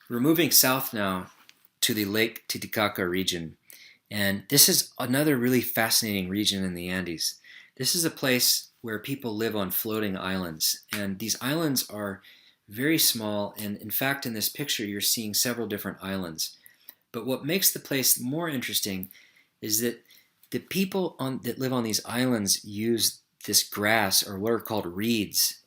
We're moving south now to the Lake Titicaca region, and this is another really fascinating region in the Andes. This is a place where people live on floating islands, and these islands are very small, and in fact, in this picture, you're seeing several different islands. But what makes the place more interesting is that the people that live on these islands use this grass, or what are called reeds,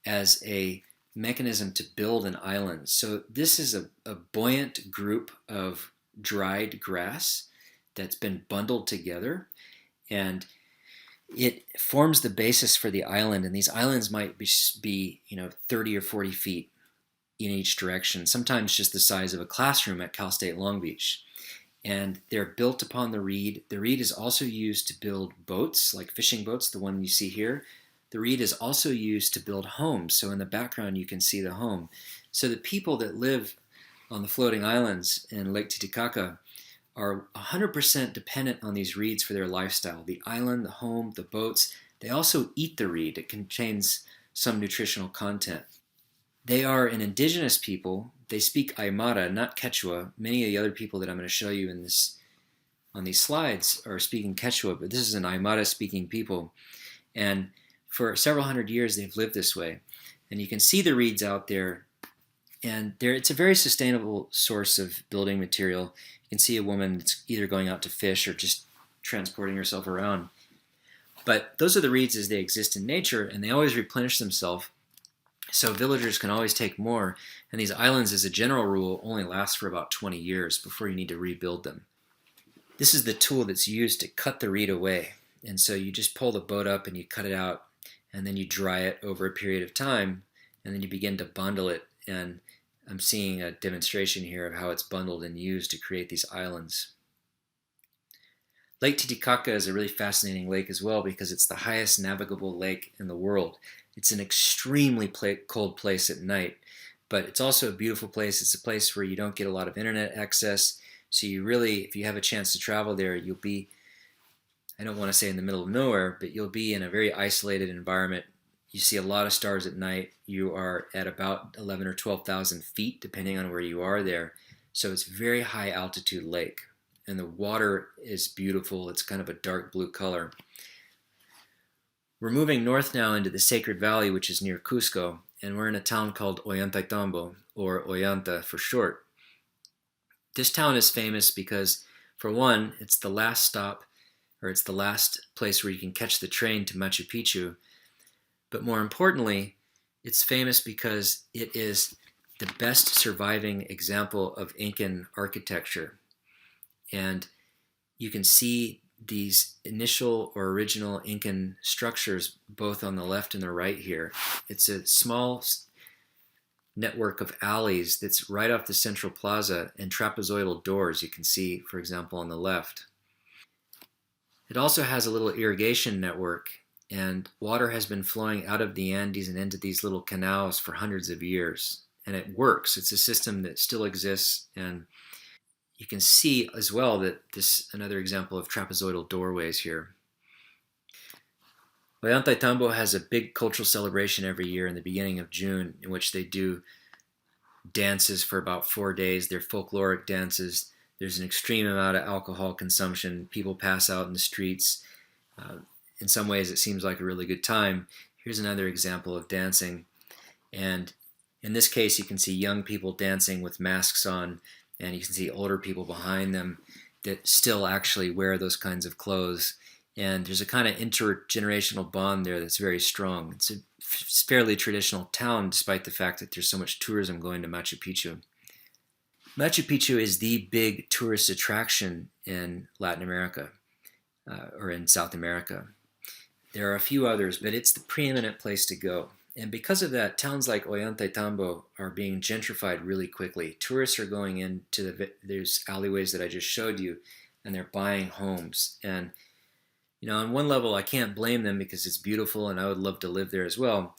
as a mechanism to build an island. So this is a buoyant group of dried grass that's been bundled together, and it forms the basis for the island. And these islands might be 30 or 40 feet in each direction, sometimes just the size of a classroom at Cal State Long Beach. And they're built upon the reed. The reed is also used to build boats, like fishing boats, the one you see here. The reed is also used to build homes. So in the background, you can see the home. So the people that live on the floating islands in Lake Titicaca are 100% dependent on these reeds for their lifestyle. The island, the home, the boats. They also eat the reed. It contains some nutritional content. They are an indigenous people. They speak Aymara, not Quechua. Many of the other people that I'm going to show you on these slides are speaking Quechua, but this is an Aymara speaking people. And for several hundred years, they've lived this way. And you can see the reeds out there. And it's a very sustainable source of building material. You can see a woman that's either going out to fish or just transporting herself around. But those are the reeds as they exist in nature, and they always replenish themselves. So villagers can always take more, and these islands, as a general rule, only last for about 20 years before you need to rebuild them. This is the tool that's used to cut the reed away. And so you just pull the boat up and you cut it out, and then you dry it over a period of time, and then you begin to bundle it. And I'm seeing a demonstration here of how it's bundled and used to create these islands. Lake Titicaca is a really fascinating lake as well because it's the highest navigable lake in the world. It's an extremely cold place at night, but it's also a beautiful place. It's a place where you don't get a lot of internet access, so you really, if you have a chance to travel there, you'll be, I don't want to say in the middle of nowhere, but you'll be in a very isolated environment. You see a lot of stars at night. You are at about 11 or 12,000 feet, depending on where you are there. So it's a very high altitude lake, and the water is beautiful. It's kind of a dark blue color. We're moving north now into the Sacred Valley, which is near Cusco, and we're in a town called Ollantaytambo, or Ollanta for short. This town is famous because, for one, it's the last stop, or it's the last place where you can catch the train to Machu Picchu. But more importantly, it's famous because it is the best surviving example of Incan architecture. And you can see these initial or original Incan structures both on the left and the right here. It's a small network of alleys that's right off the central plaza and trapezoidal doors you can see, for example, on the left. It also has a little irrigation network, and water has been flowing out of the Andes and into these little canals for hundreds of years. And it works. It's a system that still exists, and you can see as well that this is another example of trapezoidal doorways here. Ollantaytambo has a big cultural celebration every year in the beginning of June in which they do dances for about 4 days. They're folkloric dances. There's an extreme amount of alcohol consumption. People pass out in the streets. In some ways, it seems like a really good time. Here's another example of dancing. And in this case, you can see young people dancing with masks on, and you can see older people behind them that still actually wear those kinds of clothes. And there's a kind of intergenerational bond there that's very strong. It's a fairly traditional town, despite the fact that there's so much tourism going to Machu Picchu. Machu Picchu is the big tourist attraction in Latin America, or in South America. There are a few others, but it's the preeminent place to go. And because of that, towns like Ollantaytambo are being gentrified really quickly. Tourists are going into those alleyways that I just showed you, and they're buying homes. And on one level, I can't blame them because it's beautiful, and I would love to live there as well.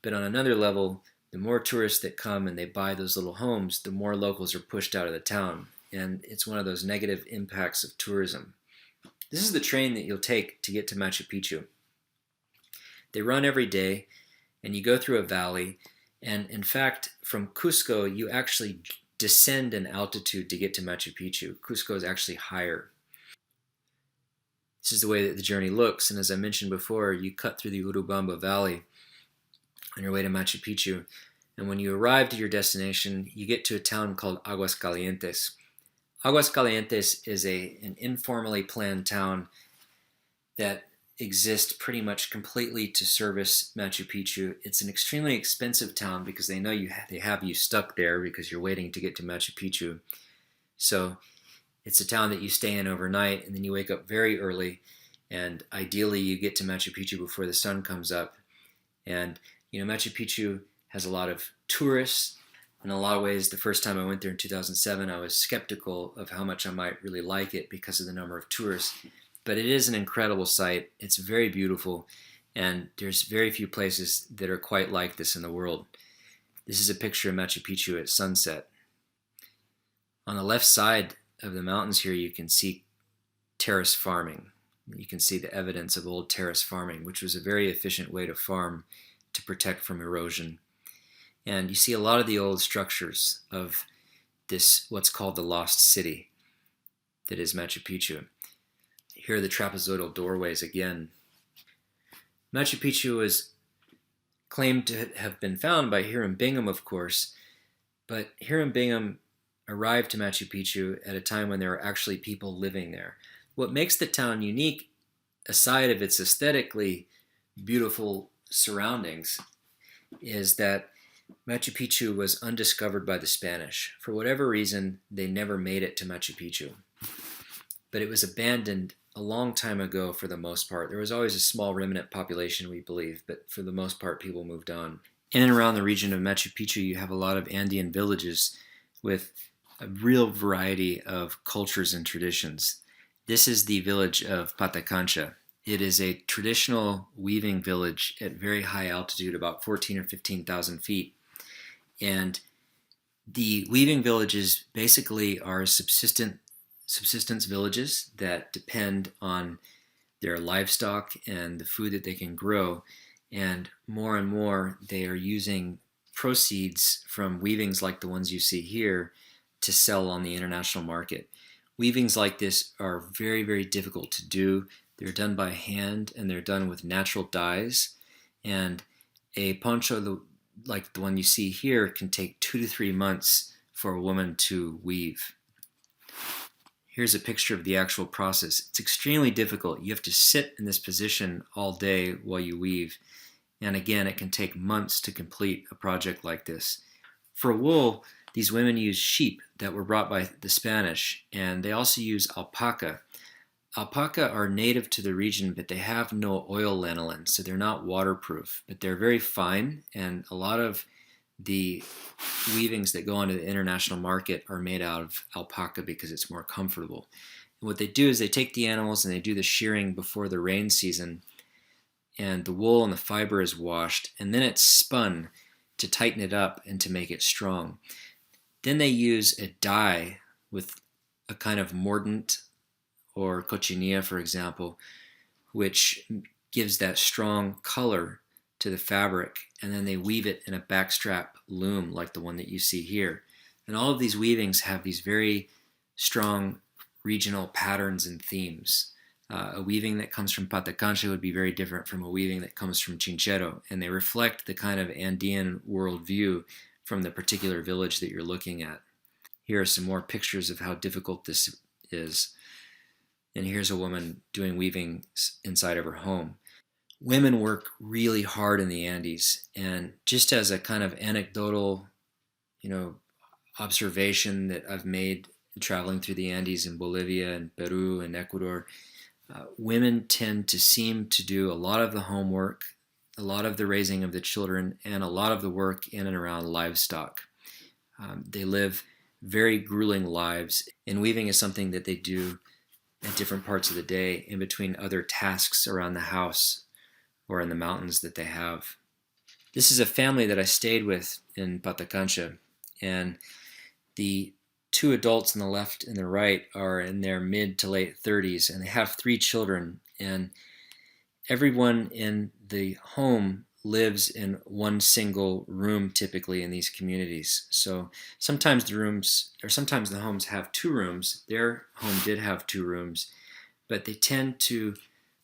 But on another level, the more tourists that come and they buy those little homes, the more locals are pushed out of the town. And it's one of those negative impacts of tourism. This is the train that you'll take to get to Machu Picchu. They run every day, and you go through a valley, and in fact, from Cusco, you actually descend in altitude to get to Machu Picchu. Cusco is actually higher. This is the way that the journey looks, and as I mentioned before, you cut through the Urubamba Valley on your way to Machu Picchu, and when you arrive to your destination, you get to a town called Aguascalientes. Aguascalientes is an informally planned town that exists pretty much completely to service Machu Picchu. It's an extremely expensive town because they know they have you stuck there because you're waiting to get to Machu Picchu. So it's a town that you stay in overnight, and then you wake up very early, and ideally you get to Machu Picchu before the sun comes up. And Machu Picchu has a lot of tourists. In a lot of ways, the first time I went there in 2007, I was skeptical of how much I might really like it because of the number of tourists. But it is an incredible site. It's very beautiful, and there's very few places that are quite like this in the world. This is a picture of Machu Picchu at sunset. On the left side of the mountains here, you can see terrace farming. You can see the evidence of old terrace farming, which was a very efficient way to farm to protect from erosion. And you see a lot of the old structures of this, what's called the Lost City, that is Machu Picchu. Here are the trapezoidal doorways again. Machu Picchu was claimed to have been found by Hiram Bingham, of course, but Hiram Bingham arrived to Machu Picchu at a time when there were actually people living there. What makes the town unique, aside of its aesthetically beautiful surroundings, is that Machu Picchu was undiscovered by the Spanish. For whatever reason, they never made it to Machu Picchu. But it was abandoned a long time ago for the most part. There was always a small remnant population, we believe, but for the most part, people moved on. In and around the region of Machu Picchu, you have a lot of Andean villages with a real variety of cultures and traditions. This is the village of Patacancha. It is a traditional weaving village at very high altitude, about 14 or 15,000 feet. And the weaving villages basically are subsistence villages that depend on their livestock and the food that they can grow. And more, they are using proceeds from weavings like the ones you see here to sell on the international market. Weavings like this are very, very difficult to do. They're done by hand, and they're done with natural dyes. And a poncho like the one you see here can take 2 to 3 months for a woman to weave. Here's a picture of the actual process. It's extremely difficult. You have to sit in this position all day while you weave. And again, it can take months to complete a project like this. For wool, these women use sheep that were brought by the Spanish, and they also use alpaca. Alpaca are native to the region, but they have no oil lanolin, so they're not waterproof, but they're very fine, and a lot of the weavings that go onto the international market are made out of alpaca because it's more comfortable. And what they do is they take the animals and they do the shearing before the rain season, and the wool and the fiber is washed, and then it's spun to tighten it up and to make it strong. Then they use a dye with a kind of mordant, or cochinilla, for example, which gives that strong color to the fabric, and then they weave it in a backstrap loom like the one that you see here. And all of these weavings have these very strong regional patterns and themes. A weaving that comes from Patacancha would be very different from a weaving that comes from Chinchero, and they reflect the kind of Andean worldview from the particular village that you're looking at. Here are some more pictures of how difficult this is. And here's a woman doing weaving inside of her home. Women work really hard in the Andes, and just as a kind of anecdotal, observation that I've made traveling through the Andes in Bolivia and Peru and Ecuador, women tend to seem to do a lot of the homework, a lot of the raising of the children, and a lot of the work in and around livestock. They live very grueling lives, and weaving is something that they do at different parts of the day in between other tasks around the house or in the mountains that they have. This is a family that I stayed with in Patacancha, and the 2 adults on the left and the right are in their mid to late 30s, and they have 3 children, and everyone in the home lives in one single room typically in these communities. So sometimes sometimes the homes have two rooms. Their home did have two rooms, but they tend to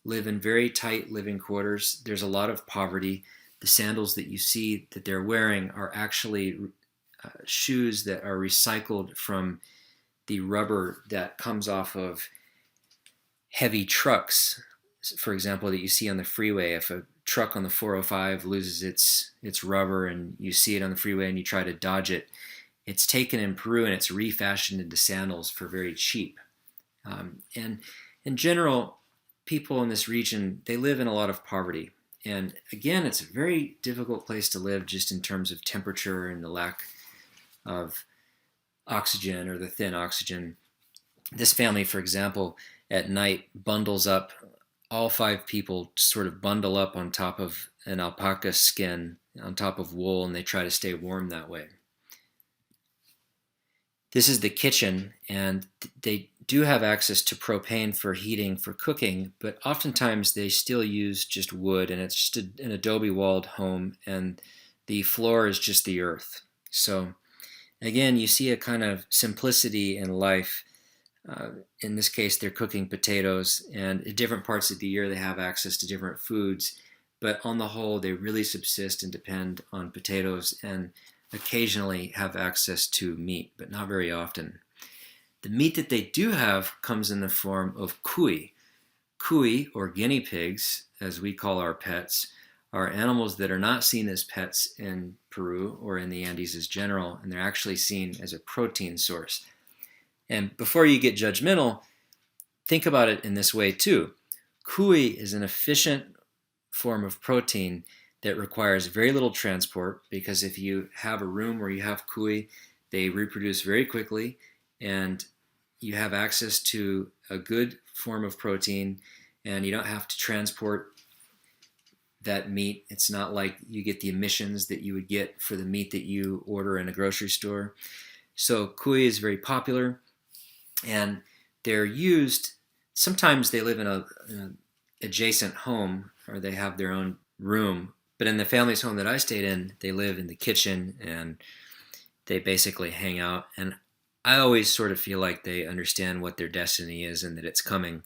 live in very tight living quarters. There's a lot of poverty. The sandals that you see that they're wearing are actually shoes that are recycled from the rubber that comes off of heavy trucks, for example, that you see on the freeway. If a truck on the 405 loses its rubber and you see it on the freeway and you try to dodge it, it's taken in Peru and it's refashioned into sandals for very cheap. And in general, people in this region, they live in a lot of poverty. And again, it's a very difficult place to live just in terms of temperature and the lack of oxygen or the thin oxygen. This family, for example, at night bundles up, all 5 people sort of bundle up on top of an alpaca skin, on top of wool, and they try to stay warm that way. This is the kitchen, and they do have access to propane for heating, for cooking, but oftentimes they still use just wood, and it's just an adobe walled home, and the floor is just the earth. So again, you see a kind of simplicity in life. In this case, they're cooking potatoes, and at different parts of the year they have access to different foods, but on the whole they really subsist and depend on potatoes, and occasionally have access to meat, but not very often. The meat that they do have comes in the form of cuy. Cuy, or guinea pigs, as we call our pets, are animals that are not seen as pets in Peru or in the Andes as general, and they're actually seen as a protein source. And before you get judgmental, think about it in this way too. Cuy is an efficient form of protein that requires very little transport, because if you have a room where you have cuy, they reproduce very quickly, and you have access to a good form of protein, and you don't have to transport that meat. It's not like you get the emissions that you would get for the meat that you order in a grocery store. So cuy is very popular, and they're used, sometimes they live in an adjacent home, or they have their own room. But in the family's home that I stayed in, they live in the kitchen and they basically hang out. And I always sort of feel like they understand what their destiny is and that it's coming.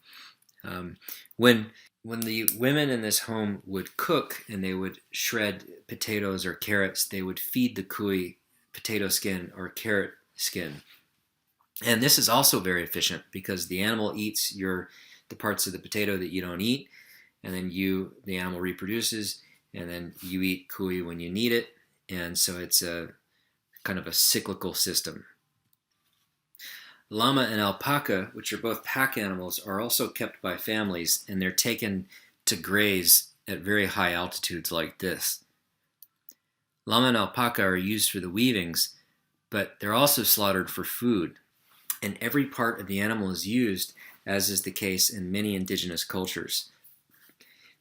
When the women in this home would cook and they would shred potatoes or carrots, they would feed the cuy potato skin or carrot skin. And this is also very efficient because the animal eats the parts of the potato that you don't eat, and then the animal reproduces, and then you eat cuy when you need it, and so it's a kind of a cyclical system. Llama and alpaca, which are both pack animals, are also kept by families, and they're taken to graze at very high altitudes like this. Llama and alpaca are used for the weavings, but they're also slaughtered for food, and every part of the animal is used, as is the case in many indigenous cultures.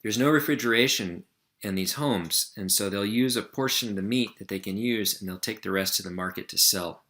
There's no refrigeration in these homes, and so they'll use a portion of the meat that they can use, and they'll take the rest to the market to sell.